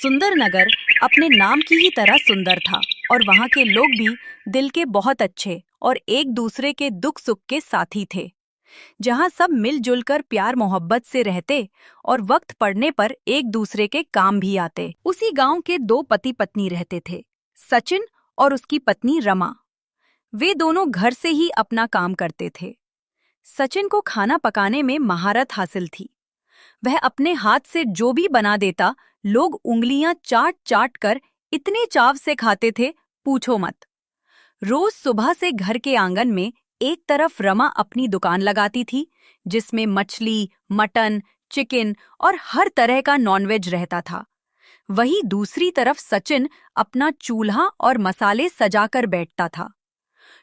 सुंदर नगर अपने नाम की ही तरह सुंदर था और वहाँ के लोग भी दिल के बहुत अच्छे और एक दूसरे के दुख सुख के साथी थे। जहाँ सब मिलजुल कर प्यार मोहब्बत से रहते और वक्त पड़ने पर एक दूसरे के काम भी आते। उसी गांव के दो पति पत्नी रहते थे, सचिन और उसकी पत्नी रमा। वे दोनों घर से ही अपना काम करते थे। सचिन को खाना पकाने में महारत हासिल थी। वह अपने हाथ से जो भी बना देता, लोग उंगलियां चाट चाट कर इतने चाव से खाते थे, पूछो मत। रोज सुबह से घर के आंगन में एक तरफ रमा अपनी दुकान लगाती थी, जिसमें मछली, मटन, चिकन और हर तरह का नॉनवेज रहता था। वहीं दूसरी तरफ सचिन अपना चूल्हा और मसाले सजाकर बैठता था।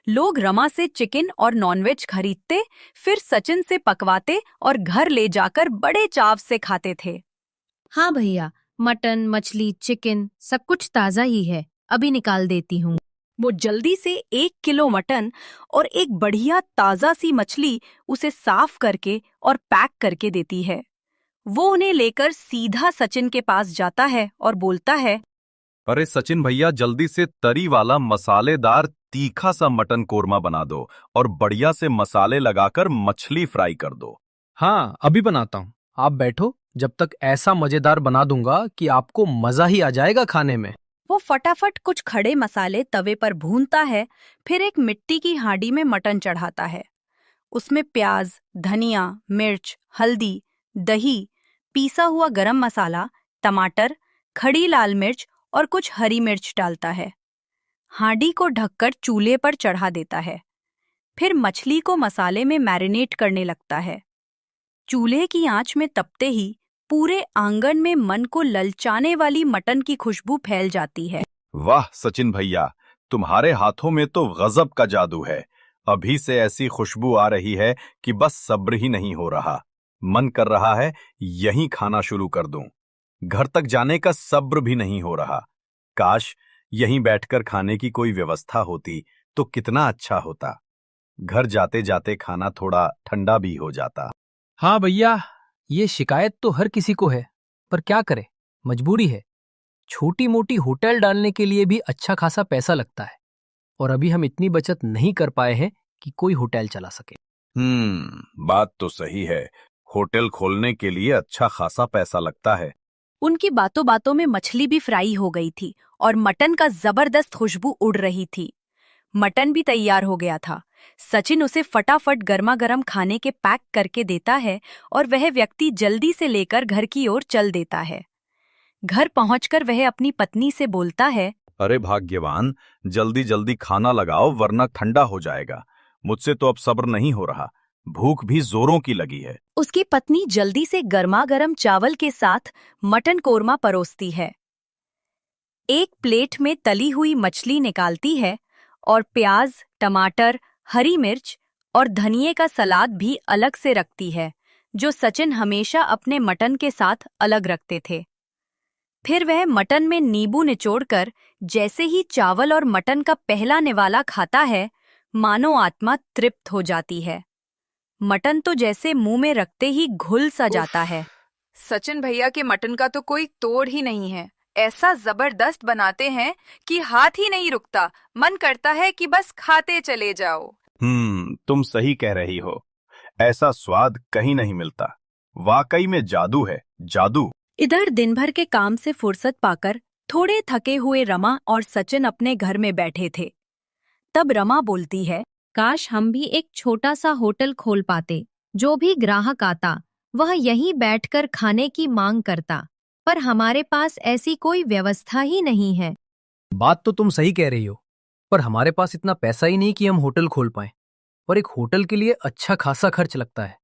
लोग रमा से चिकन और नॉनवेज खरीदते, फिर सचिन से पकवाते और घर ले जाकर बड़े चाव से खाते थे। हाँ भैया, मटन, मछली, चिकन सब कुछ ताज़ा ही है, अभी निकाल देती हूँ। वो जल्दी से 1 किलो मटन और एक बढ़िया ताज़ा सी मछली उसे साफ करके और पैक करके देती है। वो उन्हें लेकर सीधा सचिन के पास जाता है और बोलता है, अरे सचिन भैया, जल्दी से तरी वाला मसालेदार तीखा सा मटन कोरमा बना दो और बढ़िया से मसाले लगाकर मछली फ्राई कर दो। हाँ, अभी बनाता हूँ। आप बैठो, जब तक ऐसा मजेदार बना दूंगा कि आपको मजा ही आ जाएगा खाने में। वो फटाफट कुछ खड़े मसाले तवे पर भूनता है, फिर एक मिट्टी की हांडी में मटन चढ़ाता है। उसमें प्याज, धनिया, मिर्च, हल्दी, दही, पीसा हुआ गरम मसाला, टमाटर, खड़ी लाल मिर्च और कुछ हरी मिर्च डालता है। हांडी को ढककर चूल्हे पर चढ़ा देता है। फिर मछली को मसाले में मैरिनेट करने लगता है। चूल्हे की आंच में तपते ही पूरे आंगन में मन को ललचाने वाली मटन की खुशबू फैल जाती है। वाह सचिन भैया, तुम्हारे हाथों में तो गजब का जादू है। अभी से ऐसी खुशबू आ रही है कि बस सब्र ही नहीं हो रहा। मन कर रहा है यहीं खाना शुरू कर दूं। घर तक जाने का सब्र भी नहीं हो रहा। काश यहीं बैठकर खाने की कोई व्यवस्था होती तो कितना अच्छा होता। घर जाते जाते खाना थोड़ा ठंडा भी हो जाता। हाँ भैया, ये शिकायत तो हर किसी को है, पर क्या करे, मजबूरी है। छोटी मोटी होटल डालने के लिए भी अच्छा खासा पैसा लगता है और अभी हम इतनी बचत नहीं कर पाए हैं कि कोई होटल चला सके। बात तो सही है। होटल खोलने के लिए अच्छा खासा पैसा लगता है। उनकी बातों बातों में मछली भी फ्राई हो गई थी और मटन का जबरदस्त खुशबू उड़ रही थी। मटन भी तैयार हो गया था। सचिन उसे फटाफट गर्मा गर्म खाने के पैक करके देता है और वह व्यक्ति जल्दी से लेकर घर की ओर चल देता है। घर पहुंचकर वह अपनी पत्नी से बोलता है, अरे भाग्यवान, जल्दी जल्दी खाना लगाओ वरना ठंडा हो जाएगा। मुझसे तो अब सब्र नहीं हो रहा। भूख भी जोरों की लगी है। उसकी पत्नी जल्दी से गर्मा गर्म चावल के साथ मटन कोरमा परोसती है। एक प्लेट में तली हुई मछली निकालती है और प्याज, टमाटर, हरी मिर्च और धनिये का सलाद भी अलग से रखती है, जो सचिन हमेशा अपने मटन के साथ अलग रखते थे। फिर वह मटन में नींबू निचोड़कर जैसे ही चावल और मटन का पहला निवाला खाता है, मानो आत्मा तृप्त हो जाती है। मटन तो जैसे मुंह में रखते ही घुल सा जाता है। सचिन भैया के मटन का तो कोई तोड़ ही नहीं है। ऐसा जबरदस्त बनाते हैं कि हाथ ही नहीं रुकता, मन करता है कि बस खाते चले जाओ। तुम सही कह रही हो। ऐसा स्वाद कहीं नहीं मिलता। वाकई में जादू है, जादू। इधर दिन भर के काम से फुर्सत पाकर थोड़े थके हुए रमा और सचिन अपने घर में बैठे थे। तब रमा बोलती है, काश हम भी एक छोटा सा होटल खोल पाते। जो भी ग्राहक आता वह यहीं बैठकर खाने की मांग करता, पर हमारे पास ऐसी कोई व्यवस्था ही नहीं है। बात तो तुम सही कह रही हो, पर हमारे पास इतना पैसा ही नहीं कि हम होटल खोल पाएं। और एक होटल के लिए अच्छा खासा खर्च लगता है।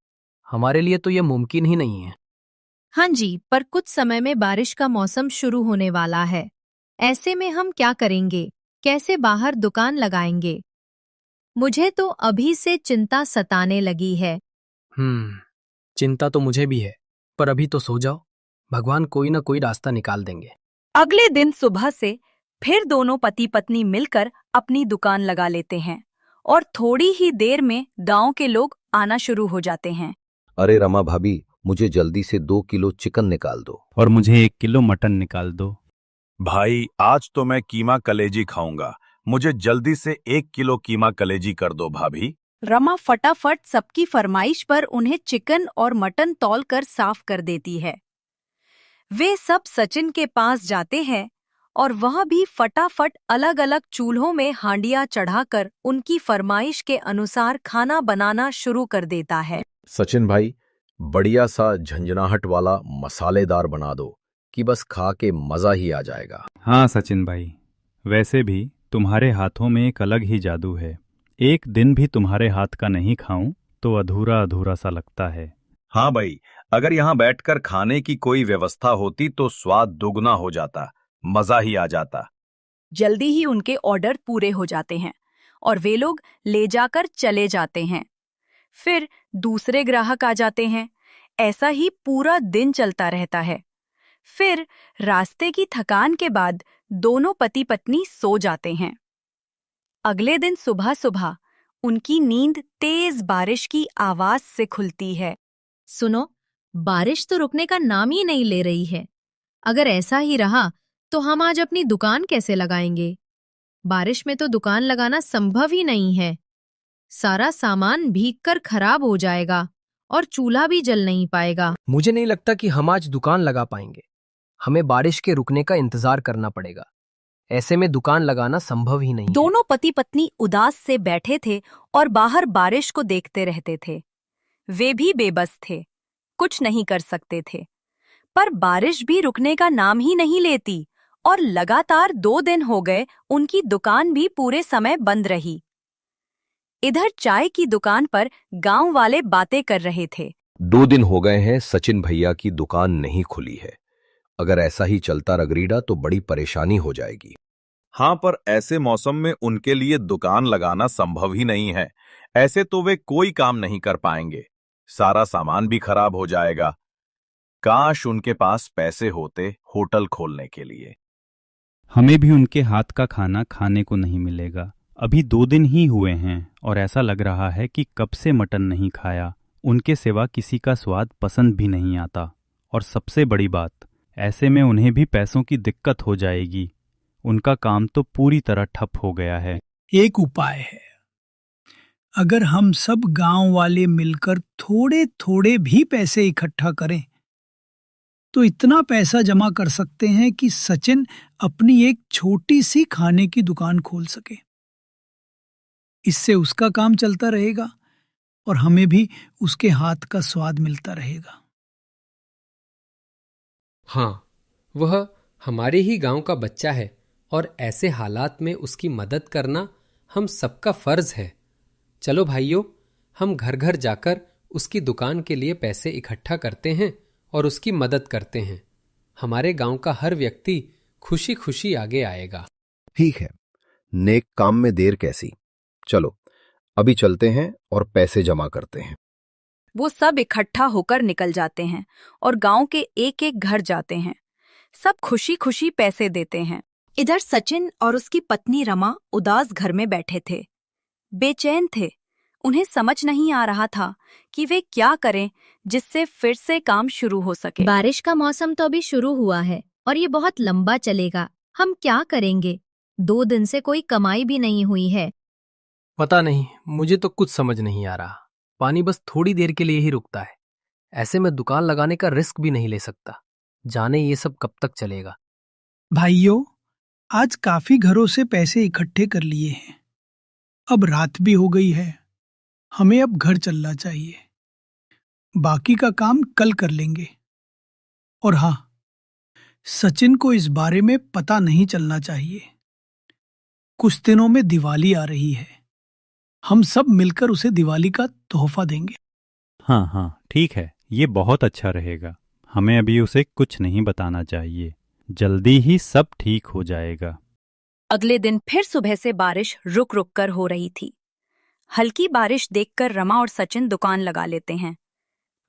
हमारे लिए तो यह मुमकिन ही नहीं है। हाँ जी, पर कुछ समय में बारिश का मौसम शुरू होने वाला है। ऐसे में हम क्या करेंगे? कैसे बाहर दुकान लगाएंगे? मुझे तो अभी से चिंता सताने लगी है। चिंता तो मुझे भी है, पर अभी तो सो जाओ। भगवान कोई ना कोई रास्ता निकाल देंगे। अगले दिन सुबह से फिर दोनों पति पत्नी मिलकर अपनी दुकान लगा लेते हैं और थोड़ी ही देर में गांव के लोग आना शुरू हो जाते हैं। अरे रमा भाभी, मुझे जल्दी से 2 किलो चिकन निकाल दो। और मुझे 1 किलो मटन निकाल दो। भाई आज तो मैं कीमा कलेजी खाऊंगा। मुझे जल्दी से 1 किलो कीमा कलेजी कर दो भाभी। रमा फटाफट सबकी फरमाइश पर उन्हें चिकन और मटन तौल कर साफ कर देती है। वे सब सचिन के पास जाते हैं और वह भी फटाफट अलग अलग चूल्हों में हांडियां चढ़ाकर उनकी फरमाइश के अनुसार खाना बनाना शुरू कर देता है। सचिन भाई, बढ़िया सा झंझनाहट वाला मसालेदार बना दो कि बस खा के मजा ही आ जाएगा। हाँ सचिन भाई, वैसे भी तुम्हारे हाथों में एक अलग ही जादू है। एक दिन भी तुम्हारे हाथ का नहीं खाऊं तो अधूरा अधूरा सा लगता है। हाँ भाई, अगर यहाँ बैठकर खाने की कोई व्यवस्था होती तो स्वाद दुगना हो जाता, मजा ही आ जाता। जल्दी ही उनके ऑर्डर पूरे हो जाते हैं और वे लोग ले जाकर चले जाते हैं। फिर दूसरे ग्राहक आ जाते हैं। ऐसा ही पूरा दिन चलता रहता है। फिर रास्ते की थकान के बाद दोनों पति पत्नी सो जाते हैं। अगले दिन सुबह सुबह उनकी नींद तेज बारिश की आवाज से खुलती है। सुनो, बारिश तो रुकने का नाम ही नहीं ले रही है। अगर ऐसा ही रहा तो हम आज अपनी दुकान कैसे लगाएंगे? बारिश में तो दुकान लगाना संभव ही नहीं है। सारा सामान भीगकर खराब हो जाएगा और चूल्हा भी जल नहीं पाएगा। मुझे नहीं लगता कि हम आज दुकान लगा पाएंगे। हमें बारिश के रुकने का इंतजार करना पड़ेगा। ऐसे में दुकान लगाना संभव ही नहीं है। दोनों पति पत्नी उदास से बैठे थे और बाहर बारिश को देखते रहते थे। वे भी बेबस थे, कुछ नहीं कर सकते थे। पर बारिश भी रुकने का नाम ही नहीं लेती और लगातार 2 दिन हो गए उनकी दुकान भी पूरे समय बंद रही। इधर चाय की दुकान पर गांव वाले बातें कर रहे थे। 2 दिन हो गए हैं सचिन भैया की दुकान नहीं खुली है। अगर ऐसा ही चलता रगरीडा तो बड़ी परेशानी हो जाएगी। हाँ, पर ऐसे मौसम में उनके लिए दुकान लगाना संभव ही नहीं है। ऐसे तो वे कोई काम नहीं कर पाएंगे, सारा सामान भी खराब हो जाएगा। काश उनके पास पैसे होते होटल खोलने के लिए। हमें भी उनके हाथ का खाना खाने को नहीं मिलेगा। अभी 2 दिन ही हुए हैं और ऐसा लग रहा है कि कब से मटन नहीं खाया। उनके सिवा किसी का स्वाद पसंद भी नहीं आता। और सबसे बड़ी बात, ऐसे में उन्हें भी पैसों की दिक्कत हो जाएगी। उनका काम तो पूरी तरह ठप हो गया है। एक उपाय है। अगर हम सब गांव वाले मिलकर थोड़े थोड़े भी पैसे इकट्ठा करें तो इतना पैसा जमा कर सकते हैं कि सचिन अपनी एक छोटी सी खाने की दुकान खोल सके। इससे उसका काम चलता रहेगा और हमें भी उसके हाथ का स्वाद मिलता रहेगा। हाँ, वह हमारे ही गांव का बच्चा है और ऐसे हालात में उसकी मदद करना हम सबका फर्ज है। चलो भाइयों, हम घर घर जाकर उसकी दुकान के लिए पैसे इकट्ठा करते हैं और उसकी मदद करते हैं। हमारे गांव का हर व्यक्ति खुशी खुशी आगे आएगा। ठीक है, नेक काम में देर कैसी। चलो अभी चलते हैं और पैसे जमा करते हैं। वो सब इकट्ठा होकर निकल जाते हैं और गांव के एक एक घर जाते हैं। सब खुशी खुशी पैसे देते हैं। इधर सचिन और उसकी पत्नी रमा उदास घर में बैठे थे, बेचैन थे। उन्हें समझ नहीं आ रहा था कि वे क्या करें जिससे फिर से काम शुरू हो सके। बारिश का मौसम तो अभी शुरू हुआ है और ये बहुत लंबा चलेगा। हम क्या करेंगे? 2 दिन से कोई कमाई भी नहीं हुई है। पता नहीं, मुझे तो कुछ समझ नहीं आ रहा। पानी बस थोड़ी देर के लिए ही रुकता है। ऐसे में दुकान लगाने का रिस्क भी नहीं ले सकता। जाने ये सब कब तक चलेगा। भाइयों, आज काफी घरों से पैसे इकट्ठे कर लिए हैं। अब रात भी हो गई है। हमें अब घर चलना चाहिए। बाकी का काम कल कर लेंगे। और हाँ, सचिन को इस बारे में पता नहीं चलना चाहिए। कुछ दिनों में दिवाली आ रही है। हम सब मिलकर उसे दिवाली का तोहफा देंगे। हाँ हाँ, ठीक है, ये बहुत अच्छा रहेगा। हमें अभी उसे कुछ नहीं बताना चाहिए। जल्दी ही सब ठीक हो जाएगा। अगले दिन फिर सुबह से बारिश रुक रुक कर हो रही थी। हल्की बारिश देखकर रमा और सचिन दुकान लगा लेते हैं।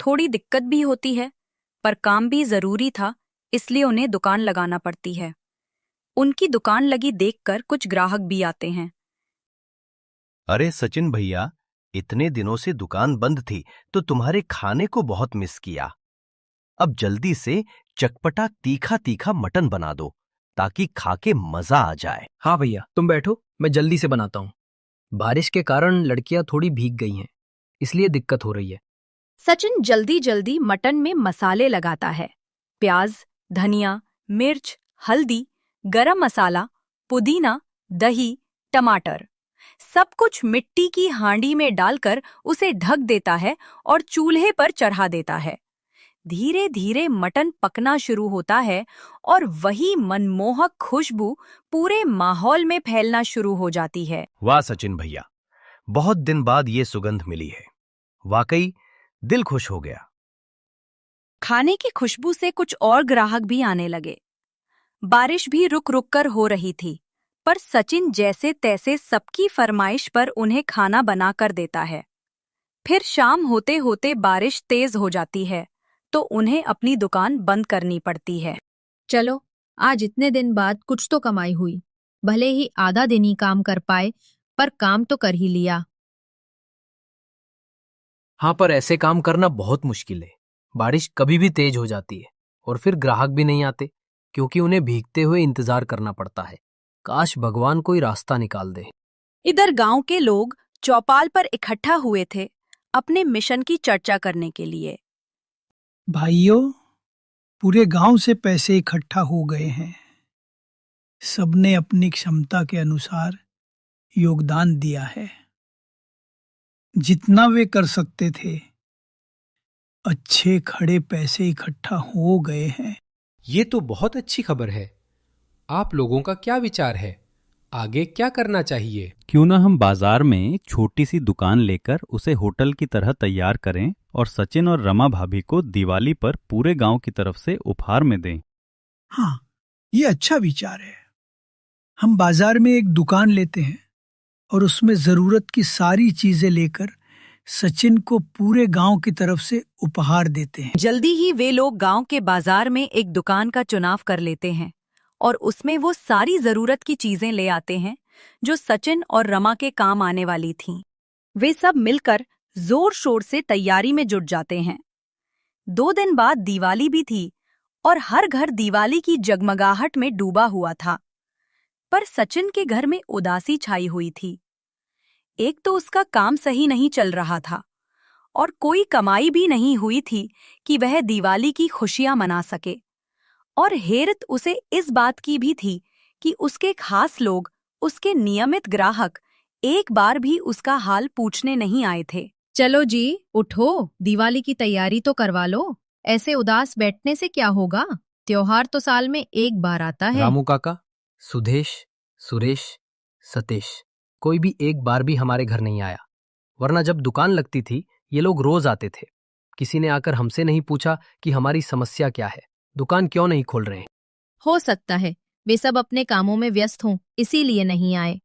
थोड़ी दिक्कत भी होती है, पर काम भी जरूरी था, इसलिए उन्हें दुकान लगाना पड़ती है। उनकी दुकान लगी देखकर कुछ ग्राहक भी आते हैं। अरे सचिन भैया, इतने दिनों से दुकान बंद थी तो तुम्हारे खाने को बहुत मिस किया। अब जल्दी से चटपटा तीखा तीखा मटन बना दो। ताकि खा के मजा आ जाए। हाँ भैया, तुम बैठो, मैं जल्दी से बनाता हूँ। बारिश के कारण लड़कियां थोड़ी भीग गई हैं, इसलिए दिक्कत हो रही है। सचिन जल्दी जल्दी मटन में मसाले लगाता है। प्याज, धनिया, मिर्च, हल्दी, गरम मसाला, पुदीना, दही, टमाटर, सब कुछ मिट्टी की हांडी में डालकर उसे ढक देता है और चूल्हे पर चढ़ा देता है। धीरे धीरे मटन पकना शुरू होता है और वही मनमोहक खुशबू पूरे माहौल में फैलना शुरू हो जाती है। वाह सचिन भैया, बहुत दिन बाद ये सुगंध मिली है। वाकई दिल खुश हो गया। खाने की खुशबू से कुछ और ग्राहक भी आने लगे। बारिश भी रुक रुक कर हो रही थी, पर सचिन जैसे तैसे सबकी फरमाइश पर उन्हें खाना बना कर देता है। फिर शाम होते होते बारिश तेज हो जाती है, तो उन्हें अपनी दुकान बंद करनी पड़ती है। चलो, आज इतने दिन बाद कुछ तो कमाई हुई। भले ही आधा दिन ही काम कर पाए, पर काम तो कर ही लिया। हाँ, पर ऐसे काम करना बहुत मुश्किल है। बारिश कभी भी तेज हो जाती है और फिर ग्राहक भी नहीं आते, क्योंकि उन्हें भीगते हुए इंतजार करना पड़ता है। काश भगवान कोई रास्ता निकाल दे। इधर गांव के लोग चौपाल पर इकट्ठा हुए थे अपने मिशन की चर्चा करने के लिए। भाइयों, पूरे गांव से पैसे इकट्ठा हो गए हैं। सबने अपनी क्षमता के अनुसार योगदान दिया है, जितना वे कर सकते थे। अच्छे खड़े पैसे इकट्ठा हो गए हैं। ये तो बहुत अच्छी खबर है। आप लोगों का क्या विचार है? आगे क्या करना चाहिए? क्यों ना हम बाजार में एक छोटी सी दुकान लेकर उसे होटल की तरह तैयार करें और सचिन और रमा भाभी को दिवाली पर पूरे गांव की तरफ से उपहार में दें। हाँ, ये अच्छा विचार है। हम बाजार में एक दुकान लेते हैं और उसमें जरूरत की सारी चीजें लेकर सचिन को पूरे गांव की तरफ से उपहार देते हैं। जल्दी ही वे लोग गांव के बाजार में एक दुकान का चुनाव कर लेते हैं और उसमें वो सारी जरूरत की चीजें ले आते हैं जो सचिन और रमा के काम आने वाली थीं। वे सब मिलकर जोर शोर से तैयारी में जुट जाते हैं। 2 दिन बाद दिवाली भी थी और हर घर दिवाली की जगमगाहट में डूबा हुआ था। पर सचिन के घर में उदासी छाई हुई थी। एक तो उसका काम सही नहीं चल रहा था और कोई कमाई भी नहीं हुई थी कि वह दिवाली की खुशियां मना सके। और हैरत उसे इस बात की भी थी कि उसके खास लोग, उसके नियमित ग्राहक, एक बार भी उसका हाल पूछने नहीं आए थे। चलो जी, उठो, दिवाली की तैयारी तो करवा लो। ऐसे उदास बैठने से क्या होगा? त्योहार तो साल में एक बार आता है। रामू काका, सुदेश, सुरेश, सतेश, कोई भी एक बार भी हमारे घर नहीं आया। वरना जब दुकान लगती थी ये लोग रोज आते थे। किसी ने आकर हमसे नहीं पूछा कि हमारी समस्या क्या है, दुकान क्यों नहीं खोल रहे हैं। हो सकता है वे सब अपने कामों में व्यस्त हों, इसीलिए नहीं आए।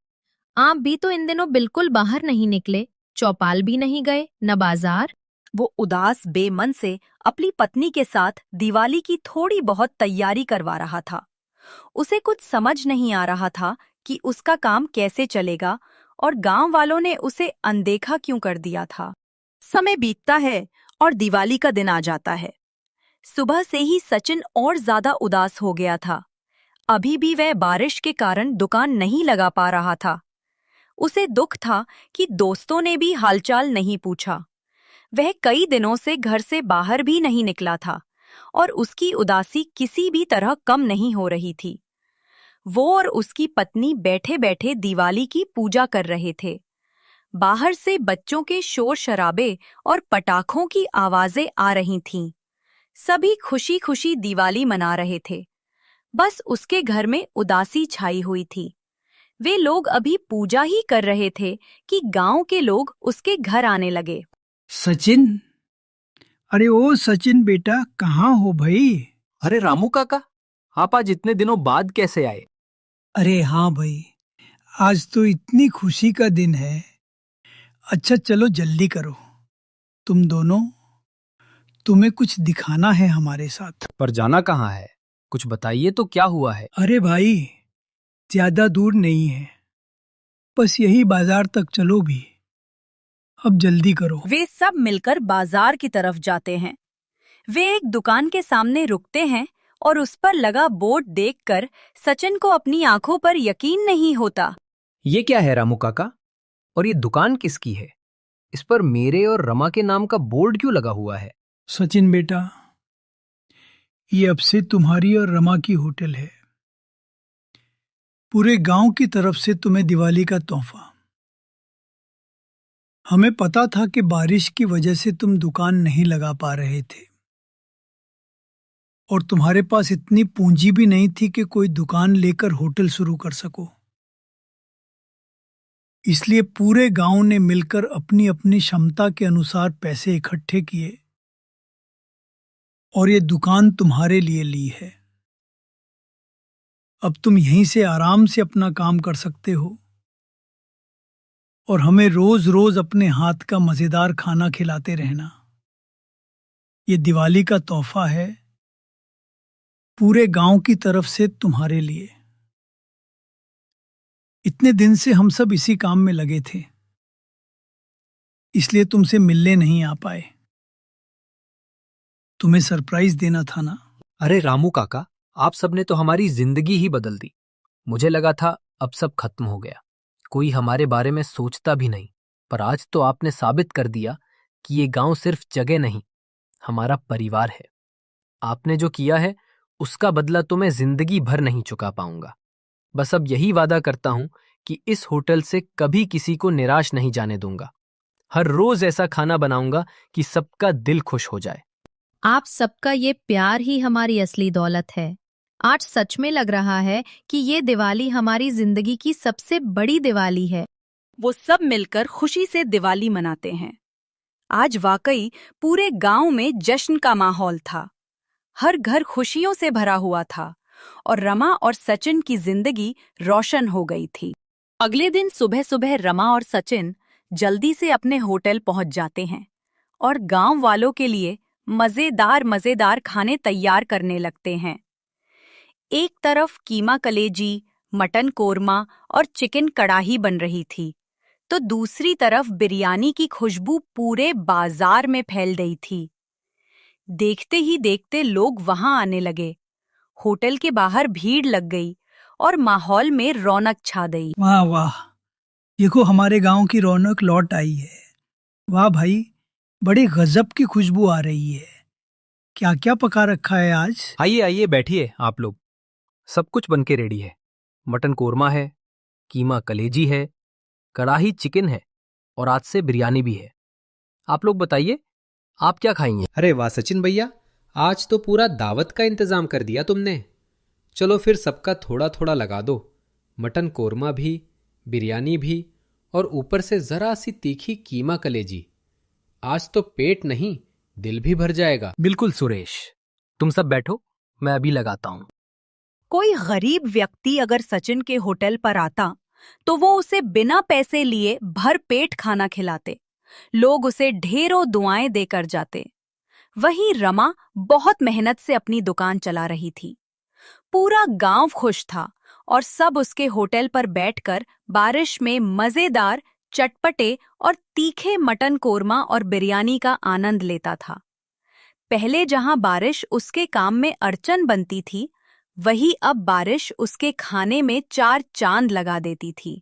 आप भी तो इन दिनों बिल्कुल बाहर नहीं निकले, चौपाल भी नहीं गए, न बाजार। वो उदास बेमन से अपनी पत्नी के साथ दिवाली की थोड़ी बहुत तैयारी करवा रहा था। उसे कुछ समझ नहीं आ रहा था कि उसका काम कैसे चलेगा और गांव वालों ने उसे अनदेखा क्यों कर दिया था। समय बीतता है और दिवाली का दिन आ जाता है। सुबह से ही सचिन और ज्यादा उदास हो गया था। अभी भी वह बारिश के कारण दुकान नहीं लगा पा रहा था। उसे दुख था कि दोस्तों ने भी हालचाल नहीं पूछा। वह कई दिनों से घर से बाहर भी नहीं निकला था और उसकी उदासी किसी भी तरह कम नहीं हो रही थी। वो और उसकी पत्नी बैठे बैठे दिवाली की पूजा कर रहे थे। बाहर से बच्चों के शोर शराबे और पटाखों की आवाजें आ रही थीं। सभी खुशी खुशी दिवाली मना रहे थे। बस उसके घर में उदासी छाई हुई थी। वे लोग अभी पूजा ही कर रहे थे कि गांव के लोग उसके घर आने लगे। सचिन, अरे ओ सचिन बेटा, कहाँ हो भाई? अरे रामू काका, आप आज इतने दिनों बाद कैसे आए? अरे हाँ भाई, आज तो इतनी खुशी का दिन है। अच्छा चलो जल्दी करो, तुम दोनों, तुम्हें कुछ दिखाना है हमारे साथ। पर जाना कहाँ है? कुछ बताइए तो, क्या हुआ है? अरे भाई, ज्यादा दूर नहीं है, बस यही बाजार तक चलो भी। अब जल्दी करो। वे सब मिलकर बाजार की तरफ जाते हैं। वे एक दुकान के सामने रुकते हैं और उस पर लगा बोर्ड देखकर सचिन को अपनी आंखों पर यकीन नहीं होता। ये क्या है रामू काका? और ये दुकान किसकी है? इस पर मेरे और रमा के नाम का बोर्ड क्यों लगा हुआ है? सचिन बेटा, ये अब से तुम्हारी और रमा की होटल है। पूरे गांव की तरफ से तुम्हें दिवाली का तोहफा। हमें पता था कि बारिश की वजह से तुम दुकान नहीं लगा पा रहे थे और तुम्हारे पास इतनी पूंजी भी नहीं थी कि कोई दुकान लेकर होटल शुरू कर सको। इसलिए पूरे गांव ने मिलकर अपनी अपनी क्षमता के अनुसार पैसे इकट्ठे किए और ये दुकान तुम्हारे लिए ली है। अब तुम यहीं से आराम से अपना काम कर सकते हो और हमें रोज रोज अपने हाथ का मजेदार खाना खिलाते रहना। ये दिवाली का तोहफा है पूरे गांव की तरफ से तुम्हारे लिए। इतने दिन से हम सब इसी काम में लगे थे, इसलिए तुमसे मिलने नहीं आ पाए। तुम्हें सरप्राइज देना था ना। अरे रामू काका, आप सबने तो हमारी जिंदगी ही बदल दी। मुझे लगा था अब सब खत्म हो गया, कोई हमारे बारे में सोचता भी नहीं। पर आज तो आपने साबित कर दिया कि ये गांव सिर्फ जगह नहीं, हमारा परिवार है। आपने जो किया है उसका बदला तो मैं जिंदगी भर नहीं चुका पाऊंगा। बस अब यही वादा करता हूं कि इस होटल से कभी किसी को निराश नहीं जाने दूंगा। हर रोज ऐसा खाना बनाऊंगा कि सबका दिल खुश हो जाए। आप सबका ये प्यार ही हमारी असली दौलत है। आज सच में लग रहा है कि ये दिवाली हमारी जिंदगी की सबसे बड़ी दिवाली है। वो सब मिलकर खुशी से दिवाली मनाते हैं। आज वाकई पूरे गांव में जश्न का माहौल था। हर घर खुशियों से भरा हुआ था और रमा और सचिन की जिंदगी रोशन हो गई थी। अगले दिन सुबह सुबह रमा और सचिन जल्दी से अपने होटल पहुंच जाते हैं और गांव वालों के लिए मजेदार खाने तैयार करने लगते हैं। एक तरफ कीमा कलेजी, मटन कोरमा और चिकन कढ़ाई बन रही थी, तो दूसरी तरफ बिरयानी की खुशबू पूरे बाजार में फैल गई थी। देखते ही देखते लोग वहां आने लगे। होटल के बाहर भीड़ लग गई और माहौल में रौनक छा गई। वाह वाह, देखो हमारे गांव की रौनक लौट आई है। वाह भाई, बड़ी गजब की खुशबू आ रही है। क्या क्या पका रखा है आज? आइए आइए बैठिए आप लोग। सब कुछ बनके रेडी है। मटन कोरमा है, कीमा कलेजी है, कढ़ाई चिकन है और आज से बिरयानी भी है। आप लोग बताइए, आप क्या खाएंगे? अरे वाह सचिन भैया, आज तो पूरा दावत का इंतजाम कर दिया तुमने। चलो फिर सबका थोड़ा थोड़ा लगा दो। मटन कोरमा भी, बिरयानी भी और ऊपर से जरा सी तीखी कीमा कलेजी। आज तो पेट नहीं, दिल भी भर जाएगा। बिल्कुल सुरेश, तुम सब बैठो, मैं अभी लगाता हूं। कोई गरीब व्यक्ति अगर सचिन के होटल पर आता तो वो उसे बिना पैसे लिए भर पेट खाना खिलाते। लोग उसे ढेरों दुआएं देकर जाते। वहीं रमा बहुत मेहनत से अपनी दुकान चला रही थी। पूरा गांव खुश था और सब उसके होटल पर बैठकर बारिश में मजेदार, चटपटे और तीखे मटन कोरमा और बिरयानी का आनंद लेता था। पहले जहां बारिश उसके काम में अड़चन बनती थी, वही अब बारिश उसके खाने में 4 चांद लगा देती थी।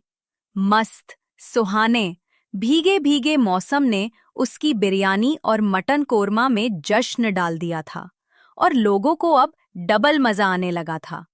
मस्त, सुहाने, भीगे भीगे मौसम ने उसकी बिरयानी और मटन कोरमा में जश्न डाल दिया था और लोगों को अब डबल मजा आने लगा था।